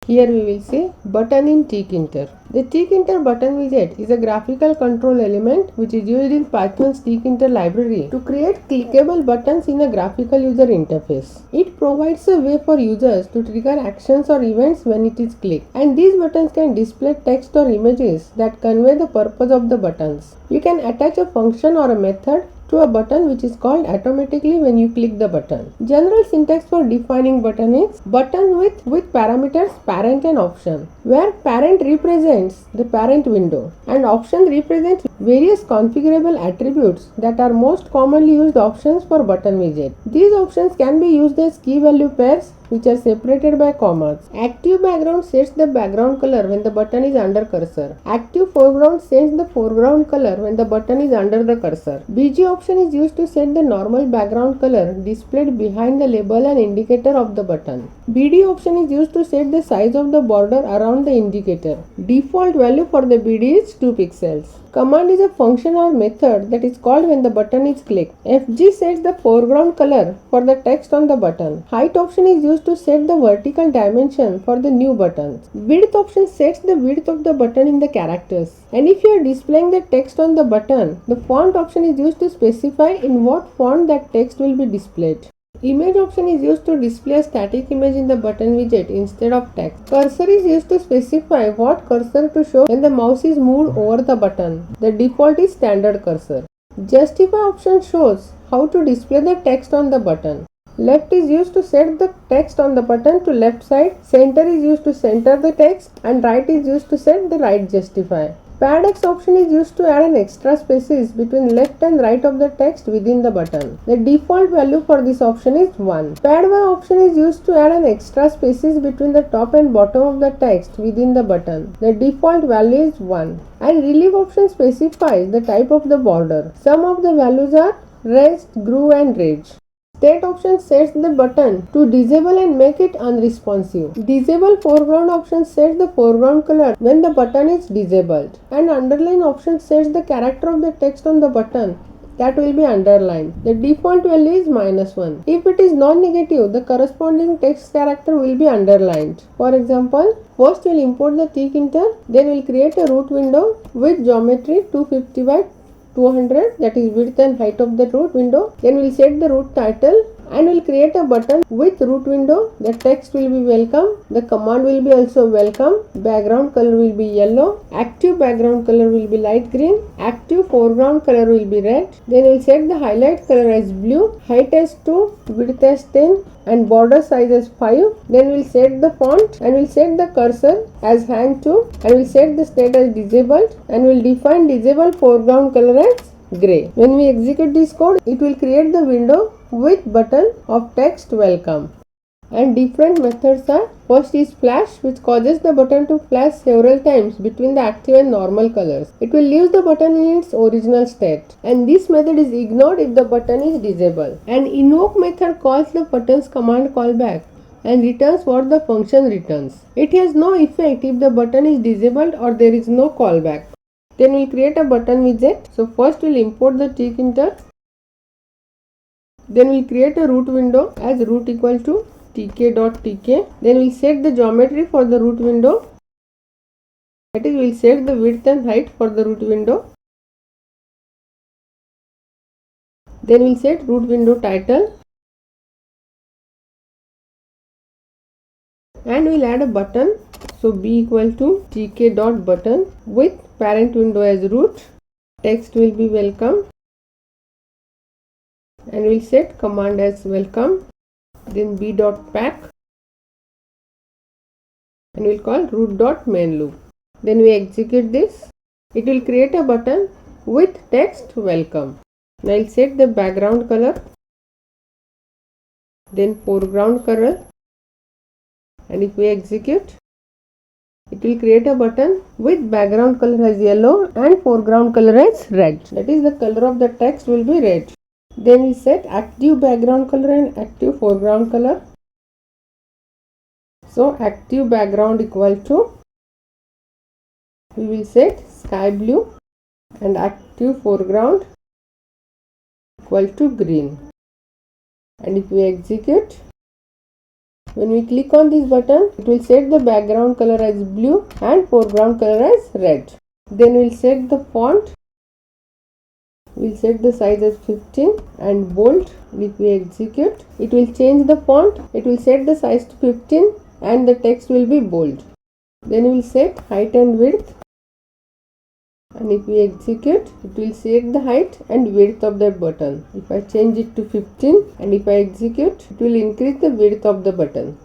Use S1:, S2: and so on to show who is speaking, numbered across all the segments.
S1: Here we will see button in Tkinter. The Tkinter button widget is a graphical control element which is used in Python's Tkinter library to create clickable buttons in a graphical user interface. It provides a way for users to trigger actions or events when it is clicked, and these buttons can display text or images that convey the purpose of the buttons. You can attach a function or a method to a button which is called automatically when you click the button. General syntax for defining button is button with parameters parent and option, where parent represents the parent window and option represents various configurable attributes that are most commonly used options for button widget. These options can be used as key value pairs which are separated by commas. Active background sets the background color when the button is under cursor. Active foreground sets the foreground color when the button is under the cursor. BG option is used to set the normal background color displayed behind the label and indicator of the button. BD option is used to set the size of the border around the indicator. Default value for the BD is 2 pixels. Command is a function or method that is called when the button is clicked. FG sets the foreground color for the text on the button. Height option is used to set the vertical dimension for the new buttons. Width option sets the width of the button in the characters. And if you are displaying the text on the button, the font option is used to specify in what font that text will be displayed. Image option is used to display a static image in the button widget instead of text. Cursor is used to specify what cursor to show when the mouse is moved over the button. The default is standard cursor. Justify option shows how to display the text on the button. Left is used to set the text on the button to left side. Center is used to center the text, and right is used to set the right justify. Pad X option is used to add an extra spaces between left and right of the text within the button. The default value for this option is 1. Pad Y option is used to add an extra spaces between the top and bottom of the text within the button. The default value is 1. And relief option specifies the type of the border. Some of the values are rest, groove and rage. State option sets the button to disable and make it unresponsive. Disable foreground option sets the foreground color when the button is disabled. And underline option sets the character of the text on the button that will be underlined. The default value is -1. If it is non-negative, the corresponding text character will be underlined. For example, first we'll import the Tkinter, then we'll create a root window with geometry 250 by 200, that is width and height of the root window. Then we'll set the root title and we'll create a button with root window. The text will be welcome. The command will be also welcome. Background color will be yellow. Active background color will be light green. Active foreground color will be red. Then we'll set the highlight color as blue, height as 2, width as 10 and border size as 5. Then we'll set the font and we'll set the cursor as hand 2 and we'll set the state as disabled and we'll define disabled foreground color as gray. When we execute this code, it will create the window with button of text welcome. And different methods are: first is flash, which causes the button to flash several times between the active and normal colors. It will leave the button in its original state, and this method is ignored if the button is disabled. And invoke method calls the button's command callback and returns what the function returns. It has no effect if the button is disabled or there is no callback. Then we'll create a button widget. So first we'll import the Tkinter. Then we'll create a root window as root equal to tk.tk. Then we'll set the geometry for the root window. That is, we'll set the width and height for the root window. Then we'll set root window title. And we'll add a button. So b equal to tk.button with parent window as root. Text will be welcome. And we'll set command as welcome. Then b.pack. And we'll call root.main loop. Then we execute this. It will create a button with text welcome. Now I'll set the background color. Then foreground color. And if we execute, it will create a button with background color as yellow and foreground color as red. That is, the color of the text will be red. Then we set active background color and active foreground color. So active background equal to, we will set sky blue, and active foreground equal to green. And if we execute, When we click on this button, it will set the background color as blue and foreground color as red. Then we'll set the font. We'll set the size as 15 and bold. If we execute, it will change the font. It will set the size to 15 and the text will be bold. Then we will set height and width. And if we execute, it will set the height and width of that button. If I change it to 15 and if I execute, it will increase the width of the button.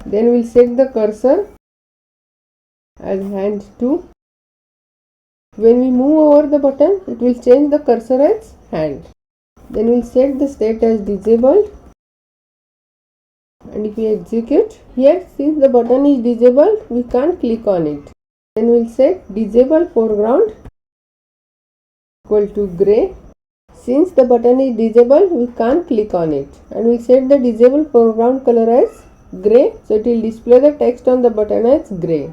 S1: Then we will set the cursor as hand 2. When we move over the button, it will change the cursor as hand. Then we will set the state as disabled. And if we execute, here since the button is disabled, we can't click on it. Then we will set disable foreground equal to gray. Since the button is disabled, we can't click on it. And we'll set the disable foreground color as gray. So it will display the text on the button as gray.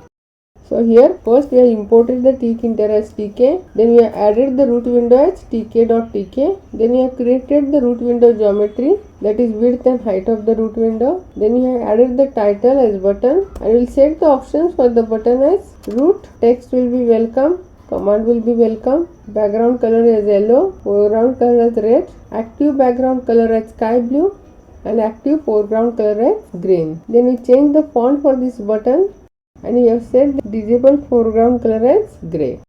S1: So here first we have imported the Tkinter as tk, then we have added the root window as tk.tk, then we have created the root window geometry, that is width and height of the root window, then we have added the title as button, and we will set the options for the button as root, text will be welcome, command will be welcome, background color as yellow, foreground color as red, active background color as sky blue, and active foreground color as green. Then we change the font for this button and we have set the disable foreground color as gray.